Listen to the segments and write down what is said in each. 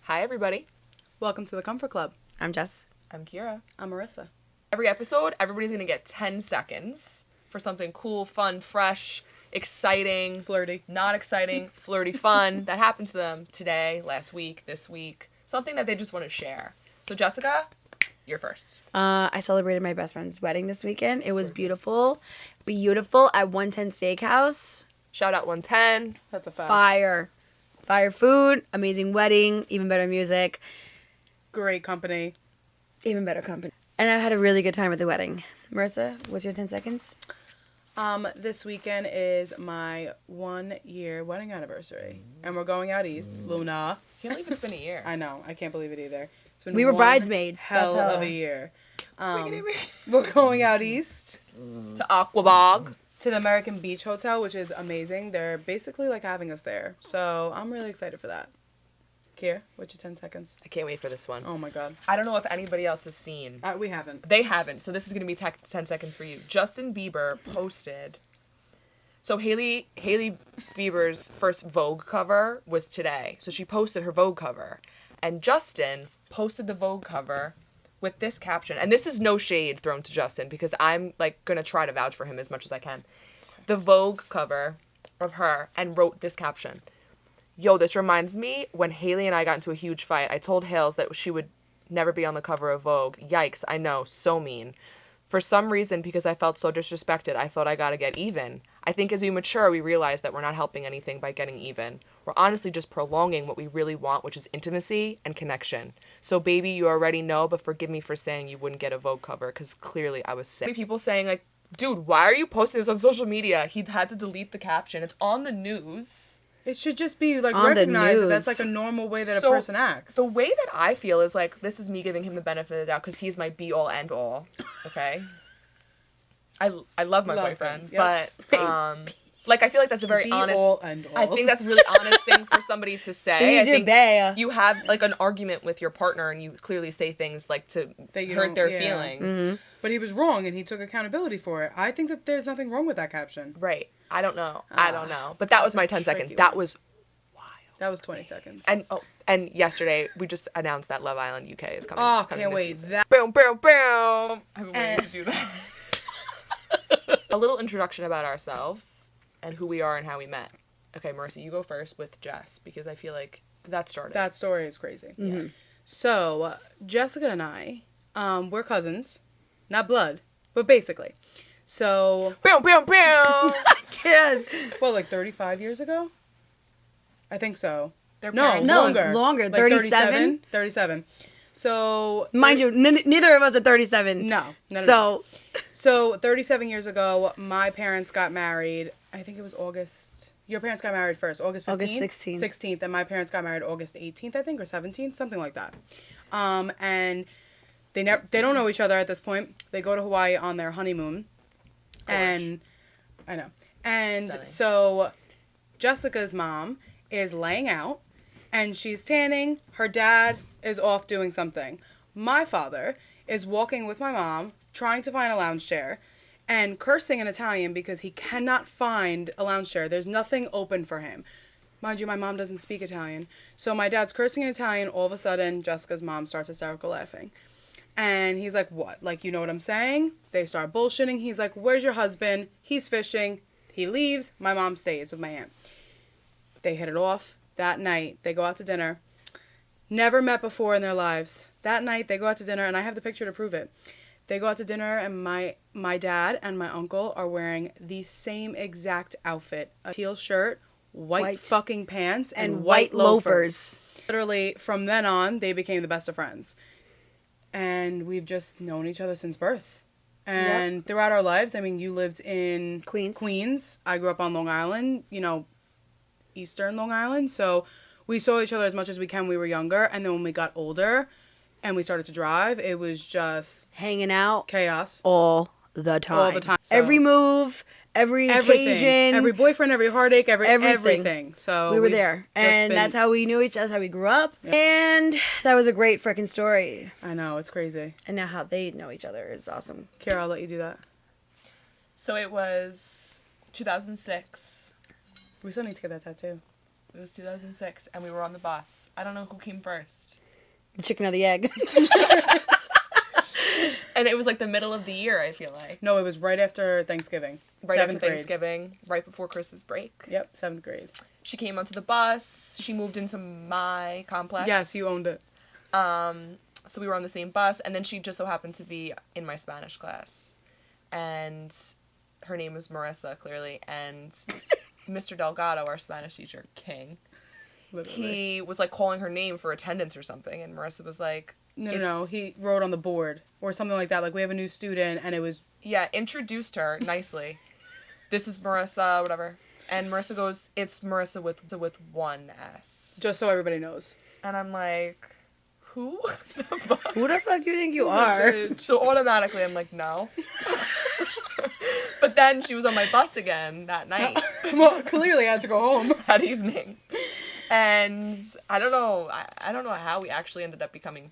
Hi, everybody. Welcome to the Comfort Club. I'm Jess. I'm Kira. I'm Marisa. Every episode, everybody's going to get 10 seconds for something cool, fun, fresh, exciting, Flirty. not exciting, flirty, fun that happened to them today, last week, this week. Something that they just want to share. So, Jessica, you're first. I celebrated my best friend's wedding this weekend. It was beautiful. Beautiful at 110 Steakhouse. Shout out 110. That's a fact. Fire. Fire food, amazing wedding, even better music, Great company. even better company. And I had a really good time at the wedding. Marissa, what's your 10 seconds? This weekend is my 1-year wedding anniversary. And we're going out east. Luna. Can't believe it's been a year. I know. I can't believe it either. It's been We were one bridesmaids. Hell That's how- of a year. We're going out east To Aquabog. to the American Beach Hotel, which is amazing. They're basically like having us there. So I'm really excited for that. Kier, what's your 10 seconds? I can't wait for this one. Oh my God. I don't know if anybody else has seen. We haven't. They haven't, so this is going to be 10 seconds for you. Justin Bieber posted. So Hailey Bieber's first Vogue cover was today. So she posted her Vogue cover. And Justin posted the Vogue cover with this caption. And this is no shade thrown to Justin because I'm like going to try to vouch for him as much as I can. The Vogue cover of her and wrote this caption. Yo, this reminds me when Hailey and I got into a huge fight. I told Hales that she would never be on the cover of Vogue. Yikes, I know, so mean. For some reason, because I felt so disrespected, I thought I gotta get even. I think as we mature, we realize that we're not helping anything by getting even. We're honestly just prolonging what we really want, which is intimacy and connection. So baby, you already know, but forgive me for saying you wouldn't get a Vogue cover, because clearly I was sick. People saying like, dude, why are you posting this on social media? He had to delete the caption. It's on the news. It should just be like On the recognized that news. that's like a normal way that So, a person acts. The way that I feel is like, this is me giving him the benefit of the doubt, because he's my be-all, end-all, okay? I love my Love boyfriend, him, yep. but, like, I feel like that's a very Be honest... all and all. I think that's a really honest thing for somebody to say. So he's I your think bae. you have, like, an argument with your partner, and you clearly say things, like, to That you hurt don't- their yeah. feelings. Mm-hmm. But he was wrong, and he took accountability for it. I think that there's nothing wrong with that caption. Right. I don't know. I don't know. But that was my 10 seconds. tricky That one. was wild. That was 20 seconds. And yesterday, we just announced that Love Island UK is coming. Oh, coming can't this wait. season. That Boom, boom, boom. I've been waiting And- to do that. A little introduction about ourselves and who we are and how we met. Okay, Marissa, you go first with Jess because I feel like that started. that story is crazy. Mm-hmm. So, Jessica and I, we're cousins. Not blood, but basically. So, Boom, boom, boom. Yeah. well, like 35 years ago? I think so. Their No, parents No, longer. longer. Like 37? 37. So, Mind you, neither of us are 37. no. So, 37 years ago, my parents got married. I think it was August. Your parents got married first, August 15th? August 16th. 16th, and my parents got married August 18th, I think, or 17th, something like that. And they don't know each other at this point. They go to Hawaii on their honeymoon. And I know. And Stunning. so Jessica's mom is laying out and she's tanning. Her dad is off doing something. My father is walking with my mom, trying to find a lounge chair and cursing in Italian because he cannot find a lounge chair. There's nothing open for him. Mind you, my mom doesn't speak Italian. So my dad's cursing in Italian. All of a sudden, Jessica's mom starts hysterical laughing. And he's like, what? Like, you know what I'm saying? They start bullshitting. He's like, where's your husband? He's fishing. He leaves. My mom stays with my aunt. They hit it off. That night, they go out to dinner. Never met before in their lives. That night, they go out to dinner, and I have the picture to prove it. They go out to dinner, and my dad and my uncle are wearing the same exact outfit. A teal shirt, white fucking pants, and white white loafers. Literally, from then on, they became the best of friends. And we've just known each other since birth. And throughout our lives, I mean, you lived in Queens. I grew up on Long Island, Eastern Long Island. So we saw each other as much as we can when we were younger. And then when we got older and we started to drive, it was just Hanging out chaos. all the time. All the time. So- Every move, every occasion. Every boyfriend, every heartache, everything. So we were we've there. just And that's how we knew each other. That's how we grew up. Yeah. And that was a great freaking story. I know, it's crazy. And now how they know each other is awesome. Kira, I'll let you do that. So it was 2006. We still need to get that tattoo. It was 2006, and we were on the bus. I don't know who came first. The chicken or the egg? And it was like the middle of the year, I feel like. No, it was right after Thanksgiving. Right after 7th grade. Thanksgiving, right before Christmas break. Yep, 7th grade. She came onto the bus. She moved into my complex. Yes, you owned it. So we were on the same bus, and then she just so happened to be in my Spanish class. And her name was Marisa, clearly, and Mr. Delgado, our Spanish teacher, king, Literally. he was like calling her name for attendance or something, and Marisa was like, No, he wrote on the board or something like that. Like, we have a new student, and it was... Yeah, introduced her nicely. This is Marisa, whatever. And Marisa goes, it's Marisa with one S. Just so everybody knows. And I'm like, who? Who the fuck do you think you are? So automatically I'm like, no. But then she was on my bus again that night. Well, clearly I had to go home. That evening. And I don't know how we actually ended up becoming...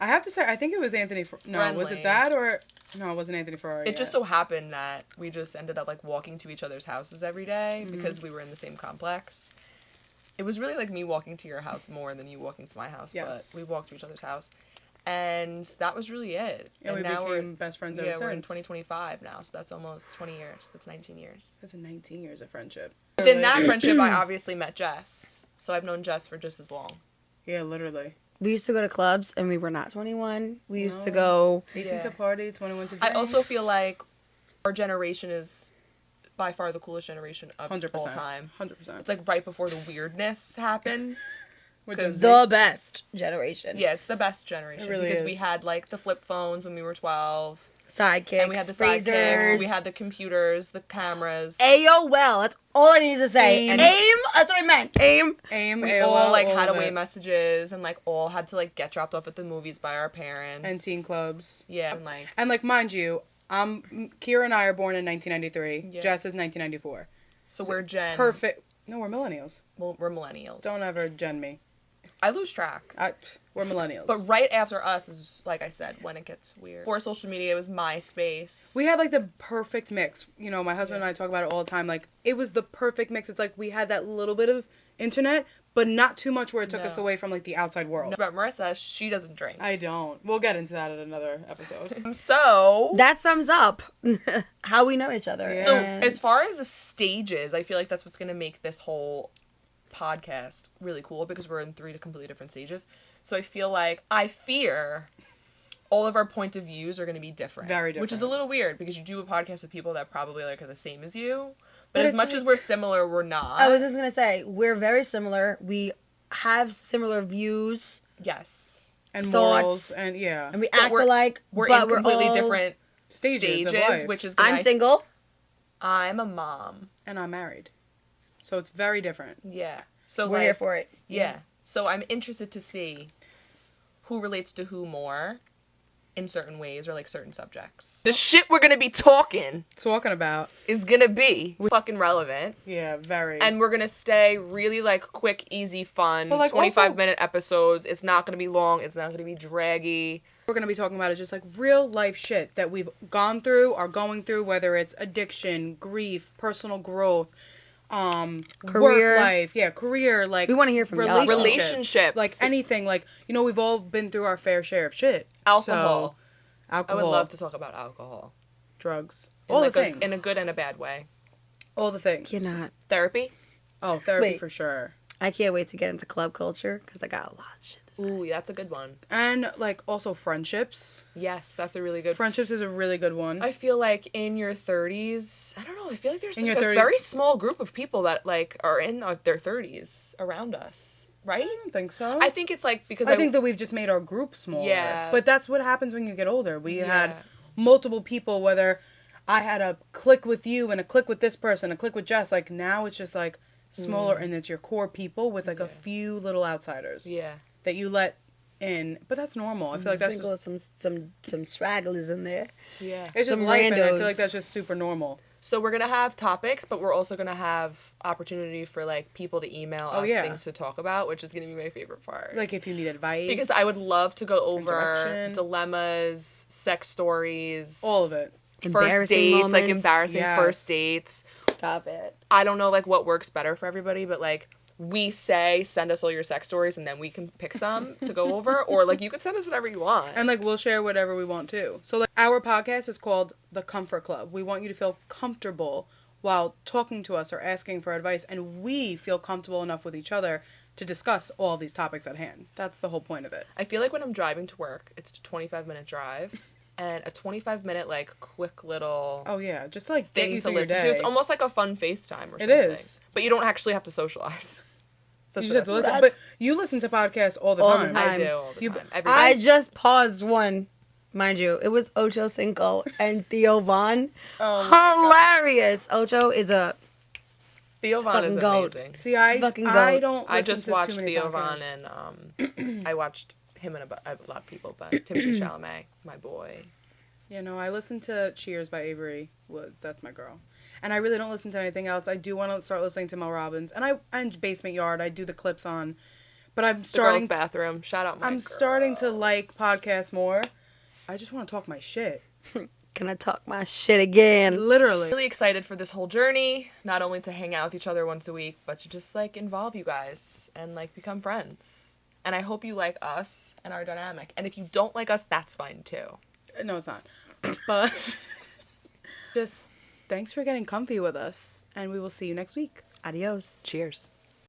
I have to say, I think it was Anthony... No, was Friendly. it that or... No, it wasn't Anthony Ferrari. It just so happened that we just ended up like walking to each other's houses every day Mm-hmm. because we were in the same complex. It was really like me walking to your house more than you walking to my house, Yes. but we walked to each other's house. And that was really it. And we now became best friends ever yeah, we're in since. 2025 now, so that's almost 20 years. That's 19 years. That's 19 years of friendship. Within that friendship, I obviously met Jess. So I've known Jess for just as long. Yeah, literally. We used to go to clubs and we were not 21. We used to No. go... 18 Yeah. to party, 21 to drink. I also feel like our generation is by far the coolest generation of 100%. all time. 100%. It's like right before the weirdness happens. Which is The best generation. Yeah, it's the best generation It really because we is. had like the flip phones when we were 12, Sidekicks, and we had the sidekicks, razors. we had the computers, the cameras. AOL. That's all I need to say. AIM. AIM. That's what I meant. AIM. AIM, We AOL, all like all had of away it. messages and like all had to like get dropped off at the movies by our parents. And teen clubs. Yeah, And like, mind you, Kira and I are born in 1993. Yeah. Jess is 1994. so we're Gen. Perfect. No, we're millennials. Well, we're millennials. Don't ever gen me. I lose track. We're millennials. But right after us is, like I said, when it gets weird. Before social media, it was MySpace. we had like the perfect mix. You know, my husband and I talk about it all the time. Like, it was the perfect mix. It's like we had that little bit of internet, but not too much where it took No. us away from like the outside world. But Marissa, she doesn't drink. I don't. We'll get into that at another episode. So, That sums up how we know each other. Yeah. so And as far as the stages, I feel like that's what's going to make this whole podcast really cool because we're in 3 completely different stages. So I fear all of our point of views are going to be different. Very Which is a different. little weird because you do a podcast with people that probably like are the same as you. But But as it's much as like- we're similar, we're not. I was just gonna say we're very similar. We have similar views Yes. And Thoughts. morals and yeah. and we But act we're- alike. We're but in completely all... different Stages stages, of life. which is gonna, I'm single. I'm a mom. And I'm married. So it's very different. Yeah. So We're like, here for it. Yeah. So I'm interested to see who relates to who more in certain ways or like certain subjects. The shit we're gonna be talking Talking about. is gonna be fucking relevant. Yeah, very. And we're gonna stay really like quick, easy, fun, But, like, 25-minute episodes. It's not gonna be long. It's not gonna be draggy. we're going to be talking about is just like real life shit that we've gone through, are going through, whether it's addiction, grief, personal growth, Career. work life, career, like We wanna hear from y'all. Relationships. like anything, like, you know, we've all been through our fair share of shit. Alcohol. So, alcohol. I would love to talk about alcohol. drugs, In all like the things, in a good and a bad way. all the things. Cannot. Therapy. Oh, therapy Wait. for sure. I can't wait to get into club culture because I got a lot of shit to say. Ooh, that's a good one. And like also friendships. Yes, that's a really good. Friendships is a really good one. I feel like in your 30s, I don't know, I feel like there's In like your a 30s very small group of people that like are in their 30s around us, right? I don't think so. I think it's like because I think that we've just made our group smaller. Yeah. But that's what happens when you get older. We had Yeah. multiple people, whether I had a click with you and a click with this person, a click with Jess. Like now it's just like smaller and it's your core people with like a few little outsiders yeah. that you let in. But that's normal. I feel like that's Sprinkle just, some stragglers in there. Yeah. it's just some life and I feel randos. like that's just super normal. So we're going to have topics, but we're also going to have opportunity for like people to email us yeah. things to talk about, which is going to be my favorite part. Like if you need advice. because I would love to go over Interaction. dilemmas, sex stories, all of it. first Embarrassing dates, like moments. embarrassing Yes. first dates. Stop it. I don't know like what works better for everybody, but like we say send us all your sex stories and then we can pick some to go over, or like you can send us whatever you want. And like we'll share whatever we want too. So like our podcast is called The Comfort Club. We want you to feel comfortable while talking to us or asking for advice, and we feel comfortable enough with each other to discuss all these topics at hand. That's the whole point of it. I feel like when I'm driving to work, it's a 25-minute drive. And a 25-minute, like, quick little Oh yeah, just to, like get thing you to through your listen day. to. It's almost like a fun FaceTime or something. It is. But you don't actually have to socialize. So You that's just have to the best listen, That's- but you listen to podcasts all the All the time. time. I do all the You- time. Every I day. just paused one, mind you. It was Ocho Cinco and Theo Von. Oh my Hilarious. Ocho is a Theo Von is fucking goat. amazing. See, I fucking I goat. don't. I listen just to watched too many Theo Von podcasts. and I watched him and a lot of people, but Timothée Chalamet, my boy. You know, I listen to Cheers by Avery Woods. That's my girl. And I really don't listen to anything else. I do want to start listening to Mel Robbins. And Basement Yard, I do the clips on. But I'm The starting. Girls Bathroom. Shout out my I'm girls. starting to like podcasts more. I just want to talk my shit. Can I talk my shit again? Literally. Really excited for this whole journey, not only to hang out with each other once a week, but to just like involve you guys and like become friends. And I hope you like us and our dynamic. And if you don't like us, that's fine too. No, it's not. But just thanks for getting comfy with us. And we will see you next week. Adios. Cheers.